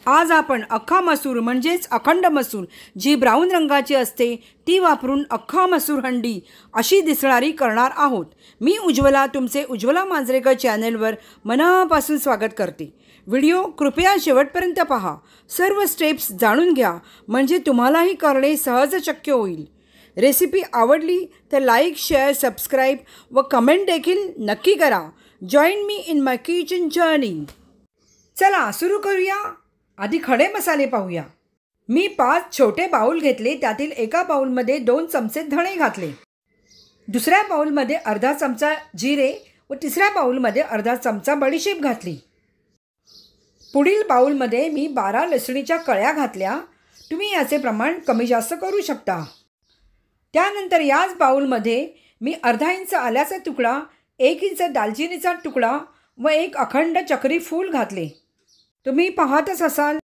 आज आपण अख्खा मसूर म्हणजेच अखंड मसूर जी ब्राऊन रंगाची असते ती वापरून अख्खा मसूर हंडी अशी दिसणारी करणार आहोत। मी उज्ज्वला तुमचे उज्ज्वला मांजरेकर चॅनलवर मनापासून स्वागत करते। व्हिडिओ कृपया शेवटपर्यंत पहा, सर्व स्टेप्स जाणून घ्या म्हणजे तुम्हालाही करणे सहज शक्य होईल। रेसिपी आवडली तर लाईक, शेअर, सबस्क्राईब व कमेंट देखील नक्की करा। Join me in my kitchen journey. चला सुरू करूया। आधी खडे मसाले पाहूया। मी 5 छोटे बाउल घेतले, त्यातील एका बाउलमध्ये 2 चमचे धणे घातले, दुसऱ्या बाउलमध्ये अर्धा चमचा जिरे व तिसऱ्या बाउलमध्ये अर्धा चमचा बडीशेप घातली। पुढील बाउलमध्ये मी 12 लसणीच्या कळ्या घातल्या, तुम्ही याचे प्रमाण कमी जास्त करू शकता। त्यानंतर याच बाउलमध्ये मी अर्धा इंच आल्याचा तुकडा, 1 इंच दालचिनीचा तुकडा व 1 अखंड चक्री फूल घातले, तुम्ही पाहतच असाल।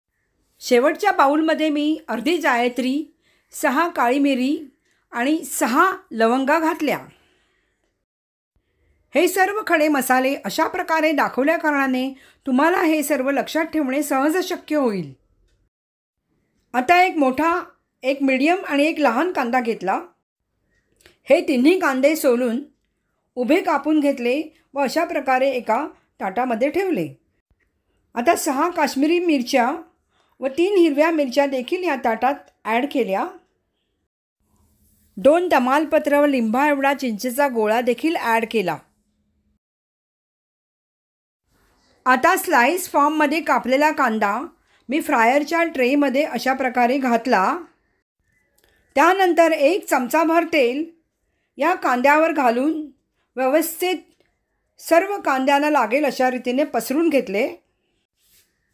शेवटच्या बाउलमध्ये मी अर्धी जायत्री, 6 काळी मिरी आणि 6 लवंगा घातल्या। हे सर्व खडे मसाले अशा प्रकारे दाखवल्या कारणाने तुम्हाला हे सर्व लक्षात ठेवणे सहज शक्य होईल। आता एक मोठा, एक मीडियम आणि एक लहान कांदा घेतला। हे तिन्ही कांदे सोलून उभे कापून घेतले व अशा प्रकारे एका ताटामध्ये ठेवले। आता 6 काश्मीरी मिरच्या व 3 हिरव्या मिरच्या देखील या ताटात ॲड केल्या। 2 तमालपत्र व लिंबा एवढा चिंचेचा गोळा देखील ॲड केला। आता स्लाइस फॉर्ममध्ये कापलेला कांदा मी फ्रायरच्या ट्रेमध्ये अशा प्रकारे घातला। त्यानंतर 1 चमचाभर तेल या कांद्यावर घालून व्यवस्थित सर्व कांद्याला लागेल अशा रीतीने पसरून घेतले।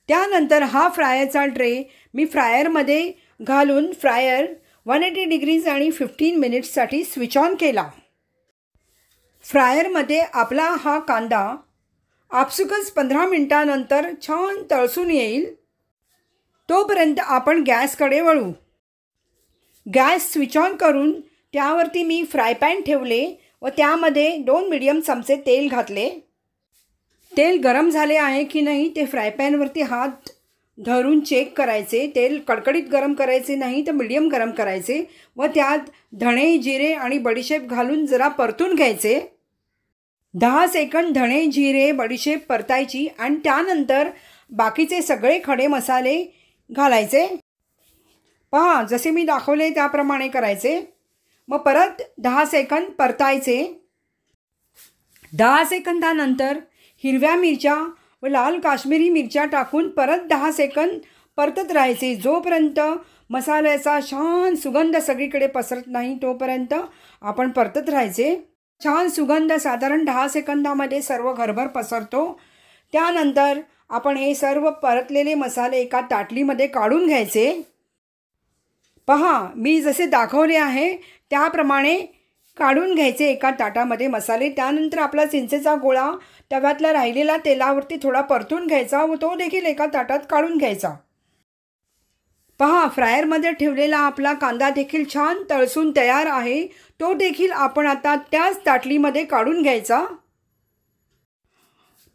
त्यानंतर हा फ्रायरचा ट्रे मी फ्रायरमध्ये घालून फ्रायर 180 डिग्रीज आणि 15 मिनिट्ससाठी स्विच ऑन केला। फ्रायरमध्ये आपला हा कांदा आपसुकच 15 मिनिटांनंतर छान तळसून येईल, तोपर्यंत आपण गॅसकडे वळू। गॅस स्विच ऑन करून त्यावरती मी फ्राय पॅन ठेवले व त्यामध्ये 2 मीडियम चमचे तेल घातले। तेल गरम झाले आहे की नाही ते फ्राय पॅनवरती हात धरून चेक करायचे। तेल कडकडीत गरम करायचे नाही तर मीडियम गरम करायचे व त्यात धणे, जिरे आणि बडीशेप घालून जरा परतून घ्यायचे। 10 सेकंद धणे, जिरे, बडीशेप परतायची आणि त्यानंतर बाकीचे सगळे खडे मसाले घालायचे। पहा, जसे मी दाखवले त्याप्रमाणे करायचे। मग परत 10 सेकंद परतायचे। 10 सेकंदानंतर हिरव्या मिरच्या व लाल काश्मीरी मिरच्या टाकून परत 10 सेकंद परतत राहायचे, जोपर्यंत मसाल्याचा छान सुगंध सगळीकडे पसरत नाही तोपर्यंत आपण परतत राहायचे। छान सुगंध साधारण 10 सेकंदामध्ये सर्व घरभर पसरतो। त्यानंतर आपण हे सर्व परतलेले मसाले एका ताटलीमध्ये काढून घ्यायचे। पहा, मी जसे दाखवले आहे त्याप्रमाणे काढून घ्यायचे एका ताटामध्ये मसाले। त्यानंतर आपला चिंचेचा गोळा तव्यातला राहिलेला तेलावरती थोडा परतून घ्यायचा व तो देखील एका ताटात काढून घ्यायचा। पहा, फ्रायरमध्ये ठेवलेला आपला कांदा देखील छान तळसून तयार आहे, तो देखील आपण आता त्याच ताटलीमध्ये काढून घ्यायचा।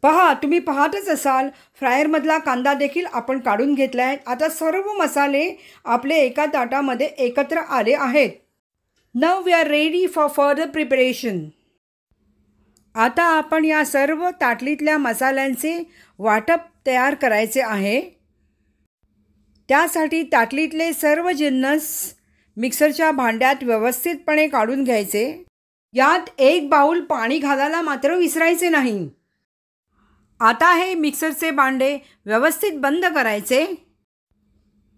पहा, तुम्ही पाहतच असाल फ्रायरमधला कांदा देखील आपण काढून घेतला आहे। आता सर्व मसाले आपले एका ताटामध्ये एकत्र आले आहेत। Now we are ready for further preparation. आता आपण या सर्व ताटलीतल्या मसाल्यांचे वाटप तयार करायचे आहे। त्यासाठी ताटलीतले सर्व जिन्नस मिक्सरच्या भांड्यात व्यवस्थितपणे काढून घ्यायचे। यात 1 बाउल पाणी घालायला मात्र विसरायचे नाही। आता हे मिक्सरचे भांडे व्यवस्थित बंद करायचे।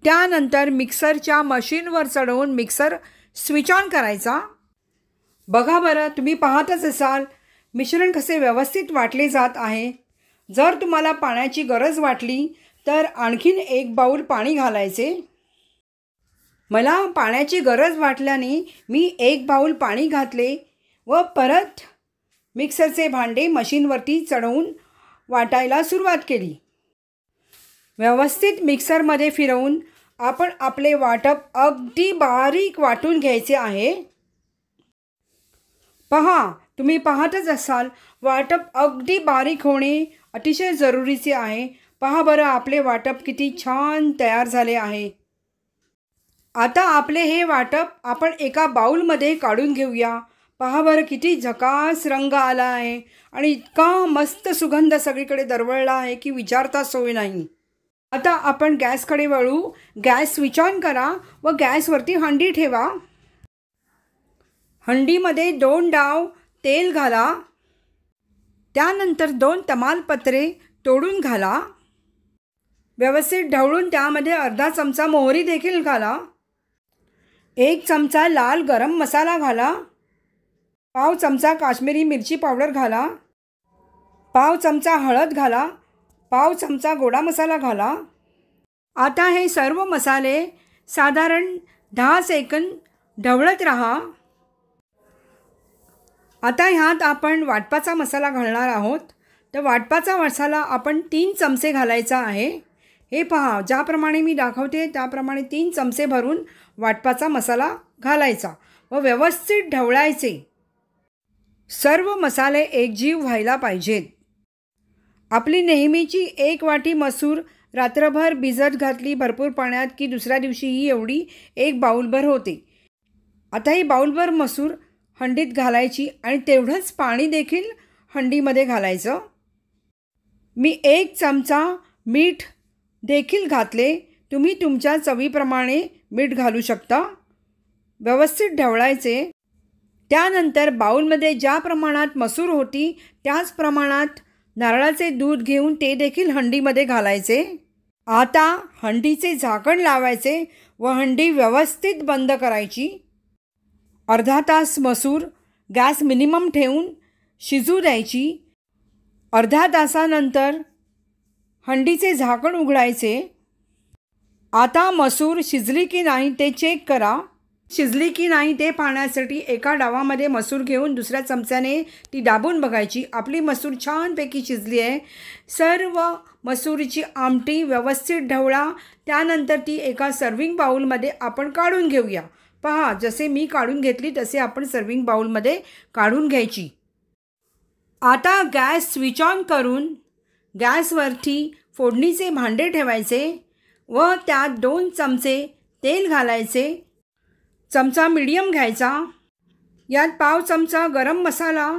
त्यानंतर मिक्सरच्या मशीनवर चढवून मिक्सर स्विच ऑन करायचा। बघा बरं, तुम्ही पाहतच असाल मिश्रण कसे व्यवस्थित वाटले जात आहे। जर तुम्हाला पाण्याची गरज वाटली तर आणखीन 1 बाउल पाणी घालायचे। मला पाण्याची गरज वाटल्याने मी 1 बाउल पाणी घातले व परत मिक्सरचे भांडे मशीनवरती चढवून वाटायला सुरुवात केली। व्यवस्थित मिक्सरमध्ये फिरवून आपण आपले वाटप अगदी बारीक वाटून घ्यायचे आहे। पहा, तुम्ही पाहतच असाल वाटप अगदी बारीक होणे अतिशय जरुरीचे आहे। पहा बरं आपले वाटप किती छान तयार झाले आहे. आता आपले हे वाटप आपण एका बाउलमध्ये काढून घेऊया. पहा बरं किती झकास रंग आला आहे आणि इतका मस्त सुगंध सगळीकडे दरवळला आहे की विचारता सोय नाही. आता आपण गॅसकडे वळू. गॅस स्विच ऑन करा व गॅसवरती हंडी ठेवा. हंडीमध्ये 2 डाव तेल घाला. त्यानंतर 2 तमालपत्रे तोडून घाला. व्यवस्थित ढवळून त्यामध्ये अर्धा चमचा मोहरी देखील घाला. 1 चमचा लाल गरम मसाला घाला. पाव चमचा काश्मीरी मिरची पावडर घाला. पाव चमचा हळद घाला. पाव चमचा गोडा मसाला घाला. आता हे सर्व मसाले साधारण 10 सेकंद ढवळत राहा. आता ह्यात आपण वाटपाचा मसाला घालणार आहोत. तर वाटपाचा मसाला आपण 3 चमचे घालायचा आहे. हे पहा ज्याप्रमाणे मी दाखवते त्याप्रमाणे 3 चमचे भरून वाटपाचा मसाला घालायचा व व्यवस्थित ढवळायचे. सर्व मसाले एकजीव व्हायला पाहिजेत. आपली नेहमीची 1 वाटी मसूर रात्रभर भिजत घातली भरपूर पाण्यात की दुसऱ्या दिवशी ही एवढी 1 बाउलभर होते. आता ही बाउलभर मसूर हंडीत घालायची आणि तेवढंच पाणी देखील हंडीमध्ये घालायचं. मी 1 चमचा मीठ देखील घातले. तुम्ही तुमच्या चवीप्रमाणे मीठ घालू शकता. व्यवस्थित ढवळायचे. त्यानंतर बाउलमध्ये ज्या प्रमाणात मसूर होती त्याच प्रमाणात नारळाचे दूध घेऊन ते देखील हंडीमध्ये घालायचे. आता हंडीचे झाकण लावायचे व हंडी व्यवस्थित बंद करायची. अर्धा तास मसूर गॅस मिनिमम ठेवून शिजू द्यायची. अर्ध्या तासानंतर हंडीचे झाकण उघडायचे. आता मसूर शिजली की नाही ते चेक करा. शिजली की नाही ते पाहण्यासाठी एका डावामध्ये मसूर घेऊन दुसऱ्या चमच्याने ती दाबून बघायची. आपली मसूर छानपैकी शिजली आहे. सर्व मसूरीची आमटी व्यवस्थित ढवळा. त्यानंतर ती एका सर्विंग बाउलमध्ये आपण काढून घेऊया. पहा जसे मी काढून घेतली तसे आपण सर्विंग बाउलमध्ये काढून घ्यायची. आता गॅस स्विच ऑन करून गॅसवरती फोडणीचे भांडे ठेवायचे व त्यात 2 चमचे तेल घालायचे. चमचा मीडियम घ्यायचा. यात पाव चमचा गरम मसाला,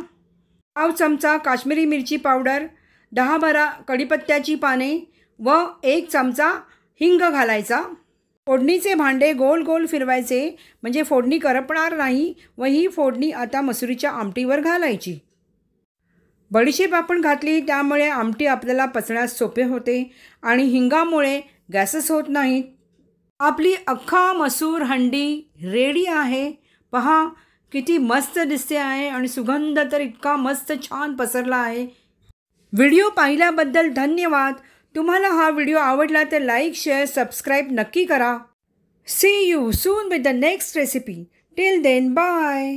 पाव चमचा काश्मीरी मिरची पावडर, 10-12 कढीपत्त्याची पाने व 1 चमचा हिंग घालायचा. फोडणीचे भांडे गोल गोल फिरवायचे म्हणजे फोडणी करपणार नाही व ही फोडणी आता मसुरीच्या आमटीवर घालायची. बडीशेप आपण घातली त्यामुळे आमटी आपल्याला पचण्यास सोपे होते आणि हिंगामुळे गॅसेस होत नाहीत. आपली अख्खा मसूर हंडी रेडी आहे. पहा किती मस्त दिसते आहे आणि सुगंध तर इतका मस्त छान पसरला आहे. व्हिडिओ पाहिल्याबद्दल धन्यवाद. तुम्हाला हा व्हिडिओ आवडला तर लाईक शेअर सबस्क्राईब नक्की करा. See you soon with the next recipe. Till then bye.